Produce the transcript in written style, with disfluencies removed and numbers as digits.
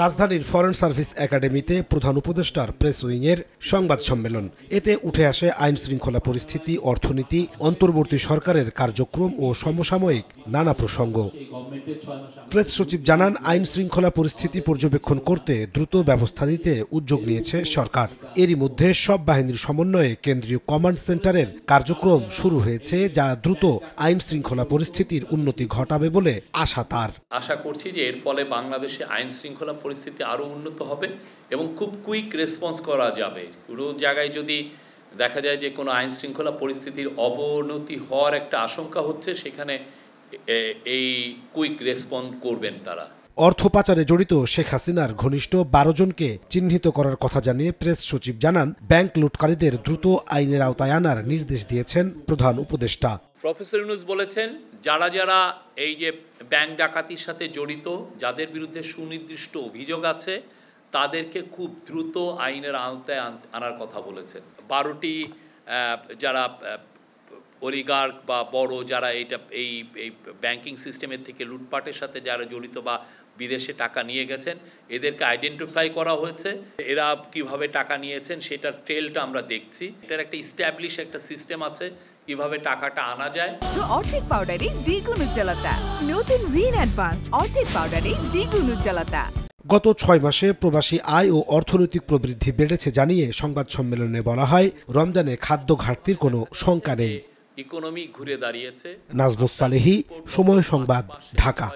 রাজধানীর foreign service একাডেমিতে প্রধান উপদেষ্টার প্রেস উইংয়ের সংবাদ সম্মেলন। এতে উঠে আসে আইন শৃঙ্খলা পরিস্থিতি, অর্থনীতি, অন্তর্বর্তী সরকারের কার্যক্রম ও সমসাময়িক নানা প্রসঙ্গ। প্রেস সচিব জানান, আইন শৃঙ্খলা পরিস্থিতি পর্যবেক্ষণ করতে দ্রুত ব্যবস্থা নিতে উদ্যোগ নিয়েছে সরকার। এরই মধ্যে সব বাহিনীর সমন্বয়ে কেন্দ্রীয় কমান্ড সেন্টারের কার্যক্রম শুরু হয়েছে, যা দ্রুত আইন শৃঙ্খলা পরিস্থিতির উন্নতি ঘটাবে বলে আশা তার। আশা করছি যে এর ফলে বাংলাদেশে আইন শৃঙ্খলা পরিস্থিতি আরও উন্নত হবে এবং খুব কুইক রেসপন্স করা যাবে। পুরো জায়গায় যদি দেখা যায় যে কোনো আইন শৃঙ্খলা পরিস্থিতির অবনতি হওয়ার একটা আশঙ্কা হচ্ছে, সেখানে এই কুইক রেসপন্স করবেন তারা। অর্থ পাচারে জড়িত শেখ হাসিনার ঘনিষ্ঠ ১২ জনকে চিহ্নিত করার কথা জানিয়ে প্রেস সচিব জানান, ব্যাংক লুটকারীদের দ্রুত আইনের আওতায় আনার নির্দেশ দিয়েছেন প্রধান উপদেষ্টা। প্রফেসর ইউনূস বলেছেন, যারা যারা এই যে ব্যাংক ডাকাতির সাথে জড়িত, যাদের বিরুদ্ধে সুনির্দিষ্ট অভিযোগ আছে, তাদেরকে খুব দ্রুত আইনের আওতায় আনার কথা বলেছেন। 12টি যারা অলিগার্ক বা বড় যারা এই ব্যাংকিং সিস্টেমের থেকে লুটপাটের সাথে যারা জড়িত বা বিদেশে টাকা নিয়ে গেছেন, এদেরকে আইডেন্টিফাই করা হয়েছে। এরা কিভাবে টাকা নিয়েছেন সেটার ট্রেলটা আমরা দেখছি। এটার একটা ইস্টাবলিশ একটা সিস্টেম আছে কিভাবে টাকাটা আনা যায়। অর্ধেক পাউডারে দ্বিগুণ উজ্জ্বলতা, নতুন রিন অ্যাডভান্সড অর্ধেক পাউডারে দ্বিগুণ উজ্জ্বলতা। গত 6 মাসে প্রবাসী আয় ও অর্থনৈতিক প্রবৃদ্ধি বেড়েছে জানিয়ে সংবাদ সম্মেলনে বলা হয়, রমজানে খাদ্য ঘাটতির কোনো শঙ্কা নেই। ইকোনমি ঘুরে দাঁড়িয়েছে। নাজমুস সালেহী, সময় সংবাদ, ঢাকা।